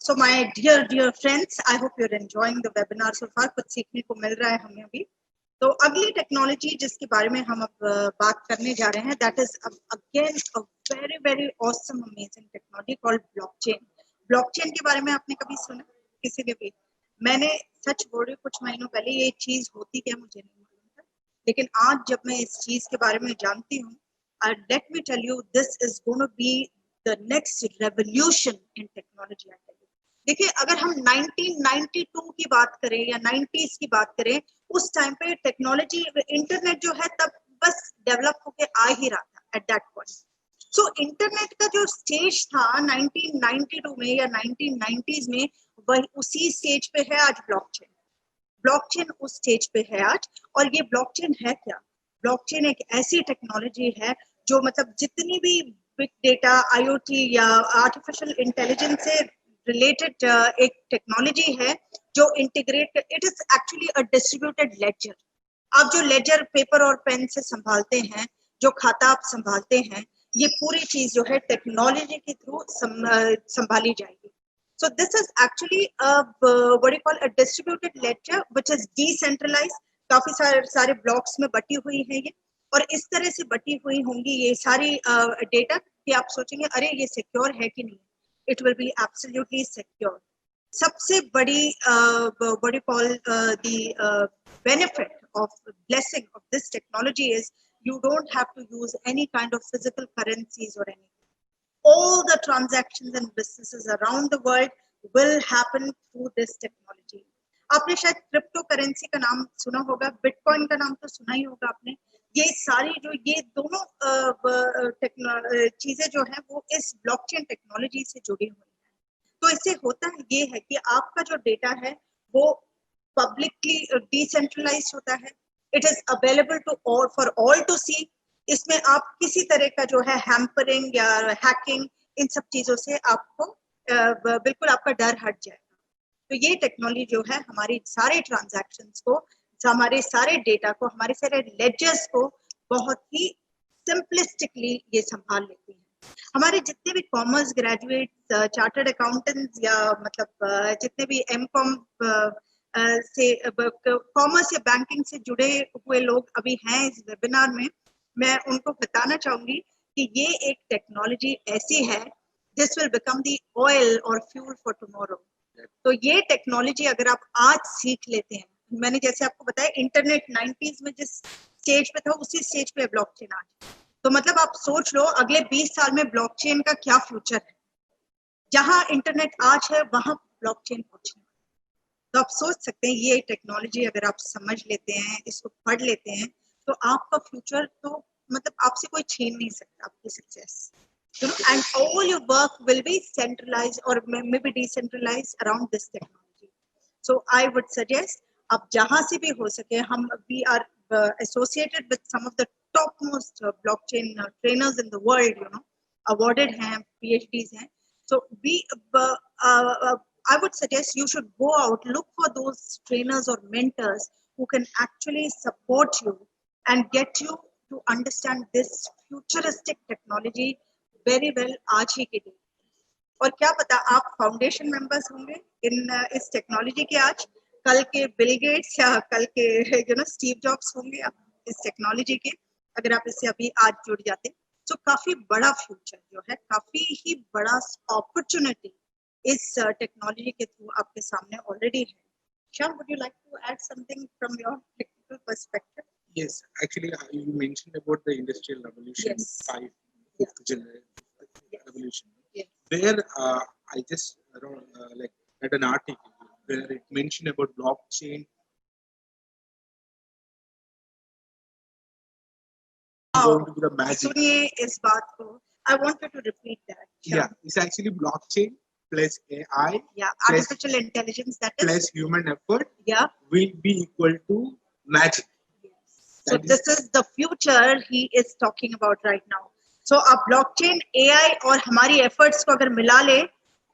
So my dear friends, I hope you're enjoying the webinar so far. कुछ सीखने को मिल रहा है हमें अभी. तो अगली टेक्नोलॉजी जिसके बारे में हम अब बात करने जा रहे हैं, that is again a very awesome amazing technology called blockchain. Blockchain के बारे में आपने कभी सुना किसी ने भी? मैंने सच बोल रही हूँ, कुछ महीनों पहले ये चीज होती क्या मुझे नहीं मालूम था, लेकिन आज जब मैं इस चीज के बारे में जानती हूँ, let me tell you, this is going to be the next revolution in technology. देखिए, अगर हम 1992 की बात करें या 90s की बात करें, उस टाइम पे टेक्नोलॉजी, इंटरनेट जो है तब बस डेवलप होके आ ही रहा था at that point. So internet का जो स्टेज था 1992 में या 1990s में, वही उसी स्टेज पे है आज ब्लॉकचेन. ब्लॉकचेन उस स्टेज पे है आज. और ये ब्लॉकचेन है क्या? ब्लॉकचेन एक ऐसी टेक्नोलॉजी है जो मतलब जितनी भी बिग डेटा, IoT या आर्टिफिशियल इंटेलिजेंस से रिलेटेड एक टेक्नोलॉजी है जो integrate, it is actually a distributed laser. आप जो लेजर पेपर और पेन से संभालते हैं, जो खाता आप संभालते हैं, ये पूरी चीज जो है टेक्नोलॉजी के थ्रू संभाली जाएगी. So this is actually what you call a distributed ledger which is decentralized. काफी सारे ब्लॉक्स में बटी हुई है ये, और इस तरह से बटी हुई होंगी ये सारी डेटा कि आप सोचेंगे अरे ये सिक्योर है कि नहीं. It will be absolutely secure. सबसे बड़ी what you call the benefit of blessing of this technology is you don't have to use any kind of physical currencies or anything. All the transactions and businesses around the world will happen through this technology. आपने शायद crypto currency का नाम सुना होगा, bitcoin का नाम तो सुना ही होगा आपने. ये सारी जो ये दोनों चीजें जो हैं वो इस ब्लॉकचेन टेक्नोलॉजी से जुड़ी हुई हैं. तो इससे होता है ये है कि आपका जो डेटा है वो पब्लिकली डिसेंट्रलाइज होता है. It is available to all for all to see. इसमें आप किसी तरह का जो है हैम्परिंग या हैकिंग, इन सब चीजों से आपको बिल्कुल आपका डर हट जाएगा. तो ये टेक्नोलॉजी जो है हमारी सारे ट्रांजैक्शंस को, हमारे सारे डेटा को, हमारे सारे लेजर्स को बहुत ही सिंपलिस्टिकली ये संभाल लेती है. हमारे जितने भी कॉमर्स ग्रेजुएट्स, चार्टर्ड अकाउंटेंट्स या मतलब जितने भी एमकॉम से कॉमर्स या बैंकिंग से जुड़े हुए लोग अभी हैं इस वेबिनार में, मैं उनको बताना चाहूंगी कि ये एक टेक्नोलॉजी ऐसी है this will become the oil और फ्यूल फॉर टुमारो. तो ये टेक्नोलॉजी अगर आप आज सीख लेते हैं, मैंने जैसे आपको बताया इंटरनेट 90s में जिस स्टेज पे था उसी स्टेज पे ब्लॉकचेन आज. तो मतलब आप सोच लो अगले 20 साल में ब्लॉकचेन का क्या फ्यूचर है. जहां इंटरनेट आज है वहां ब्लॉकचेन पहुंचने. तो आप सोच सकते हैं ये टेक्नोलॉजी अगर आप समझ लेते हैं, इसको पढ़ लेते हैं, तो आपका फ्यूचर तो मतलब आपसे कोई छीन नहीं सकता आपकी success. And all your work will be centralized or maybe decentralized around this technology. So I would suggest आप जहां से भी हो सके, हम we are associated with some of the topmost blockchain trainers in the world, awarded हैं, PhDs हैं. So we I would suggest you should go out, look for those trainers or mentors who can actually support you and get you to understand this futuristic technology very well आज ही के दिन. और क्या पता आप foundation members होंगे इस technology के आज, कल के बिल गेट्स या कल के स्टीव जॉब्स होंगे आप इस टेक्नोलॉजी के, अगर आप इससे अभी आज जुड़ जाते. तो काफी बड़ा फ्यूचर जो है, काफी ही बड़ा अपॉर्चुनिटी इस टेक्नोलॉजी के थ्रू आपके सामने ऑलरेडी है. Syam, would you like to add something from your technical perspective? Yes, actually you mentioned about the industrial revolution. Yes. Fifth generation revolution. Yes. Where I just like read an article where it mentioned about blockchain. Going to be the magic. सुनिए इस बात को. I want you to repeat that. Yeah, it's actually blockchain plus AI. Yeah, artificial intelligence, that is. Plus human effort. Yeah. Will be equal to magic. Yes. So this is the future he is talking about right now. So अब blockchain, AI और हमारी efforts को अगर मिला ले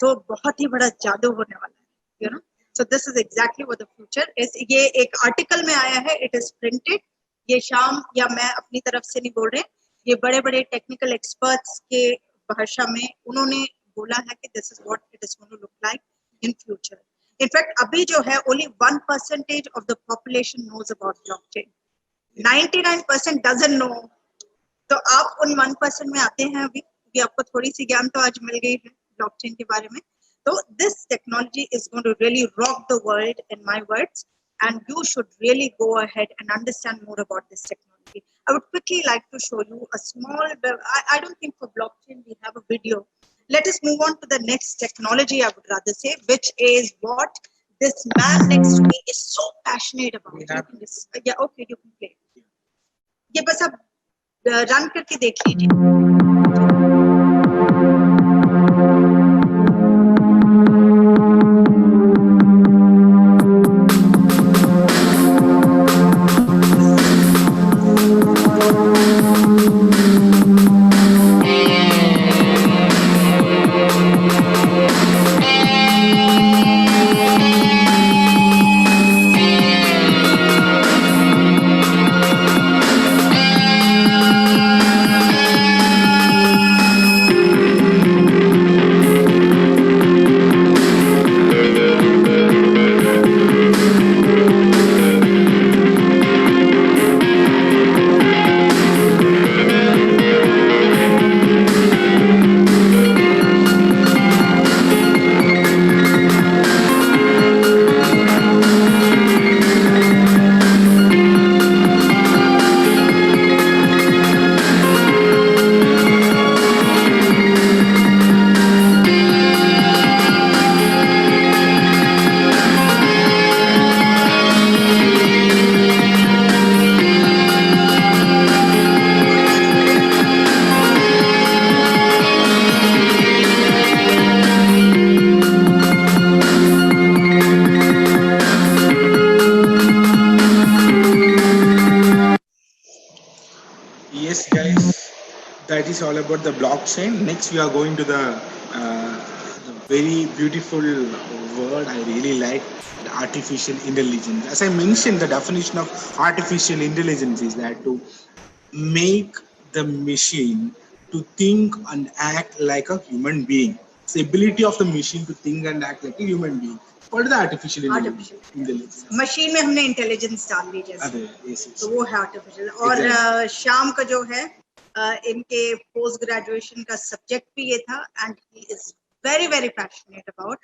तो बहुत ही बड़ा जादू होने वाला है. So this is exactly what the future is. ये एक आर्टिकल में आया है, it is printed. ये श्याम या मैं अपनी तरफ से नहीं बोल रहे, ये बड़े बड़े टेक्निकल एक्सपर्ट्स के भाषा में उन्होंने बोला है कि this is what it is going to look like. in future. In fact, अभी जो है only 1% of the population knows about blockchain. 99% doesn't know. तो आप उन 1% में आते हैं अभी, क्योंकि आपको थोड़ी सी ज्ञान तो आज मिल गई है ब्लॉकचेन के बारे में. So this technology is going to really rock the world, in my words, and you should really go ahead and understand more about this technology. I would quickly like to show you a small, I don't think for blockchain we have a video. Let us move on to the next technology, I would rather say, which is what this man next to me is so passionate about. Yeah, okay, you can play. ये बस आप run करके देख लीजिए. That is all about the blockchain. Next, we are going to the very beautiful word I really like, the artificial intelligence. As I mentioned, the definition of artificial intelligence is that to make the machine to think and act like a human being. It's the ability of the machine to think and act like a human being. What is the artificial intelligence? Machine में हमने intelligence डाल दी जैसे, तो वो है artificial. और श्याम का जो है इनके पोस्ट ग्रेजुएशन का सब्जेक्ट भी ये था, and he is very passionate about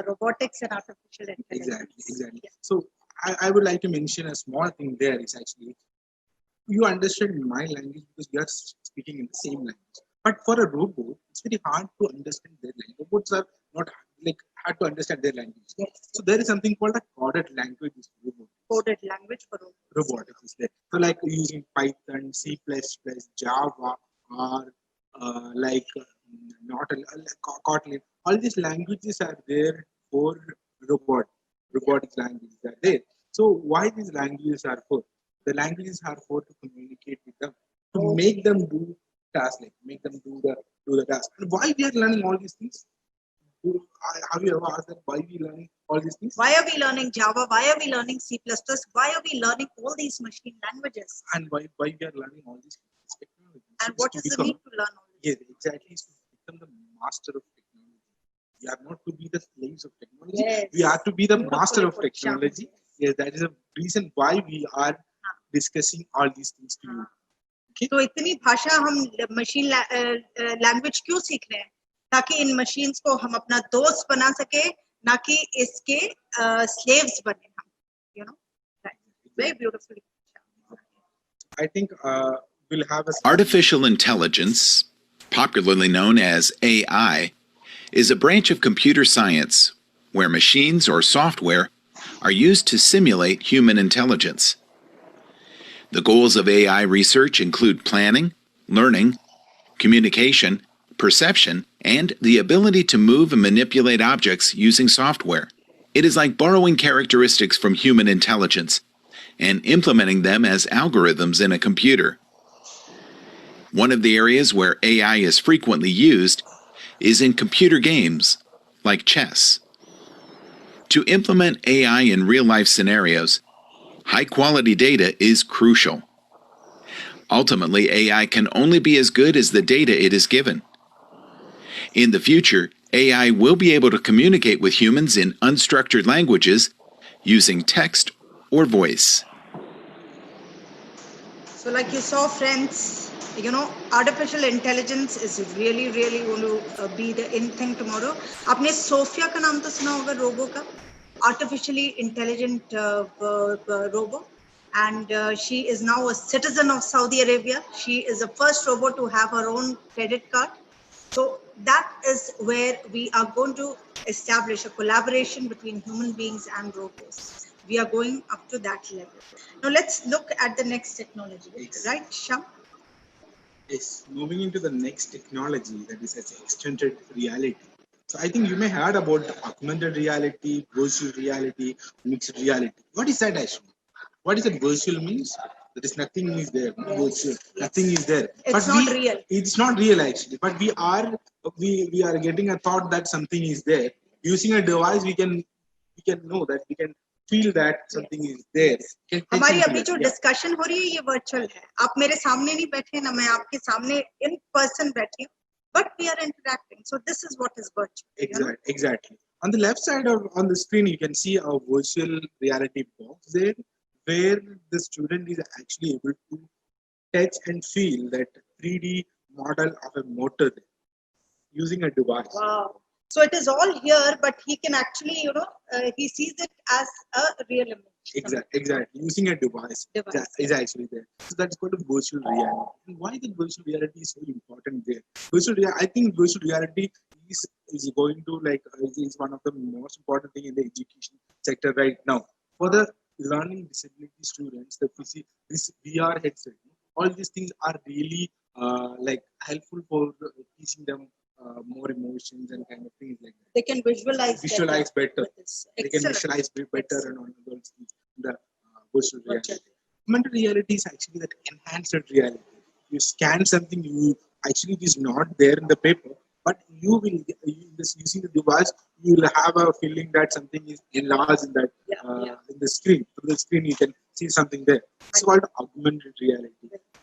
robotics and artificial intelligence. Exactly. Yeah. So I would like to mention a small thing there. Is actually you understand my language because we are speaking in the same language. But for a robot, it's very hard to understand their language. Robots are not hard to understand their language. Yes. So there is something called a coded language for robots. Coded language for robots. Robotics is there. So like using Python, C++, Java, or Kotlin. All these languages are there for robotics languages are there. So why these languages are for? The languages are for to communicate with them, to make them do tasks, make them do the task. And why we are learning all these things? Have you ever asked that why we learning all these things? Why are we learning Java? Why are we learning C++? Why are we learning all these machine languages? And why we are learning all these technologies? And what is the need to learn all this? Yes, exactly. Is to become the master of technology. We are not to be the slaves of technology. Yes. We are to be the master of technology. Yes, that is the reason why we are discussing all these things to you. Okay? तो इतनी भाषा हम machine language क्यों सीख रहे हैं? ताकि इन machines को हम अपना दोस्त बना सके, ना कि इसके स्लेव्स बने हम. You know, very beautifully. I think we'll have a artificial intelligence, popularly known as AI, is a branch of computer science where machines or software are used to simulate human intelligence. The goals of AI research include planning, learning, communication, perception, and the ability to move and manipulate objects using software. It is like borrowing characteristics from human intelligence and implementing them as algorithms in a computer. One of the areas where AI is frequently used is in computer games, like chess. To implement AI in real-life scenarios, high-quality data is crucial. Ultimately, AI can only be as good as the data it is given. In the future, AI will be able to communicate with humans in unstructured languages using text or voice. So like you saw, friends, artificial intelligence is really going to be the in thing tomorrow. आपने Sophia का नाम तो सुना होगा, robo का, artificially intelligent robot, and she is now a citizen of Saudi Arabia. She is the first robot to have her own credit card. So that is where we are going to establish a collaboration between human beings and robots. We are going up to that level. Now let's look at the next technology, right, Syam? Yes, moving into the next technology, that is extended reality. So I think you may heard about the augmented reality, virtual reality, mixed reality. What is that, Ashwini? What is that virtual means? There is nothing is there. Virtual, nothing is there. It's not real. It's not real actually. But we are getting a thought that something is there. Using a device, we can know that, we can feel that something is there. हमारी अभी जो discussion हो रही है ये virtual है. आप मेरे सामने नहीं बैठे ना, मैं आपके सामने in person बैठी हूँ, but we are interacting. So this is what is virtual. Exactly. On the left side of on the screen, you can see a virtual reality box there, where the student is actually able to touch and feel that 3D model of a motor there, using a device. Wow. So it is all here, but he can actually, he sees it as a real image. Exactly. Using a device. Is actually there. So that's called a virtual reality. And why the virtual reality is so important there? I think virtual reality is going to is one of the most important thing in the education sector right now. For the learning disability students, this VR headset, all these things are really helpful for teaching them more emotions and kind of things like that. They can visualize better. They can visualize better and all those things. The virtual reality. Augmented reality is actually that enhanced reality. You scan something, it is not there in the paper, but you will using the device, you will have a feeling that something is enlarged in that in the screen. Through the screen, you can see something there. It's called augmented reality.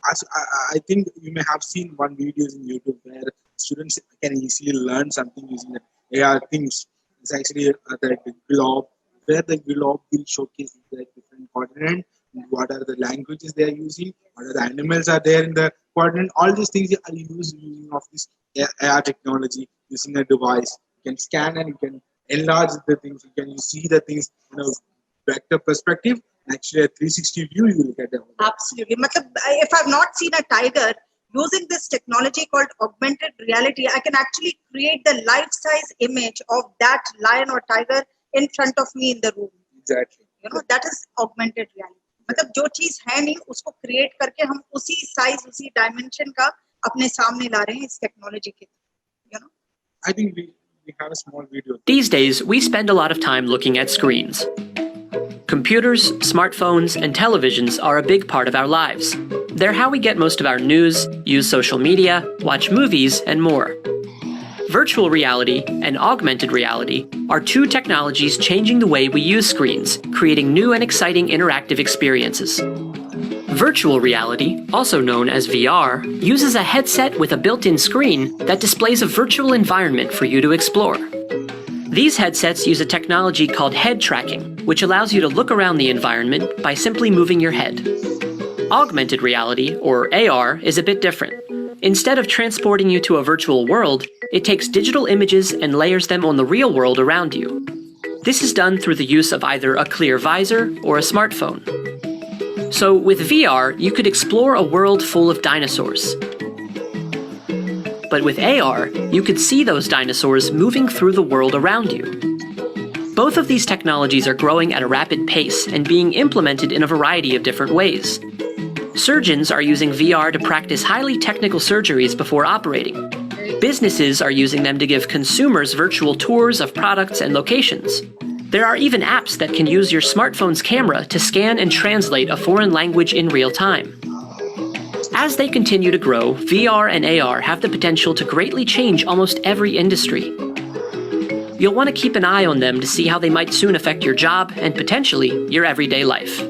I think you may have seen one videos in YouTube where students can easily learn something using the AR things. It's actually the globe, where the globe will showcase the different continent, what are the languages they are using, what are the animals are there in the quadrant. All these things are using of this AR technology, using a device. You can scan and you can enlarge the things. You can see the things in a vector perspective. Actually, a 360 view, you will get it. Absolutely. If I've not seen a tiger, using this technology called augmented reality, I can actually create the life-size image of that lion or tiger in front of me in the room. Exactly. That is augmented reality. मतलब जो चीज है नहीं उसको create करके हम उसी size उसी डायमेंशन का अपने सामने ला रहे हैं इस टेक्नोलॉजी के. I think we have a small video. These days, we spend a lot of time looking at screens. Computers, smartphones, and televisions are a big part of our lives. They're how we get most of our news, use social media, watch movies, and more. Virtual reality and augmented reality are two technologies changing the way we use screens, creating new and exciting interactive experiences. Virtual reality, also known as VR, uses a headset with a built-in screen that displays a virtual environment for you to explore. These headsets use a technology called head tracking, which allows you to look around the environment by simply moving your head. Augmented reality, or AR, is a bit different. Instead of transporting you to a virtual world, it takes digital images and layers them on the real world around you. This is done through the use of either a clear visor or a smartphone. So with VR, you could explore a world full of dinosaurs. But with AR, you could see those dinosaurs moving through the world around you. Both of these technologies are growing at a rapid pace and being implemented in a variety of different ways. Surgeons are using VR to practice highly technical surgeries before operating. Businesses are using them to give consumers virtual tours of products and locations. There are even apps that can use your smartphone's camera to scan and translate a foreign language in real time. As they continue to grow, VR and AR have the potential to greatly change almost every industry. You'll want to keep an eye on them to see how they might soon affect your job and potentially your everyday life.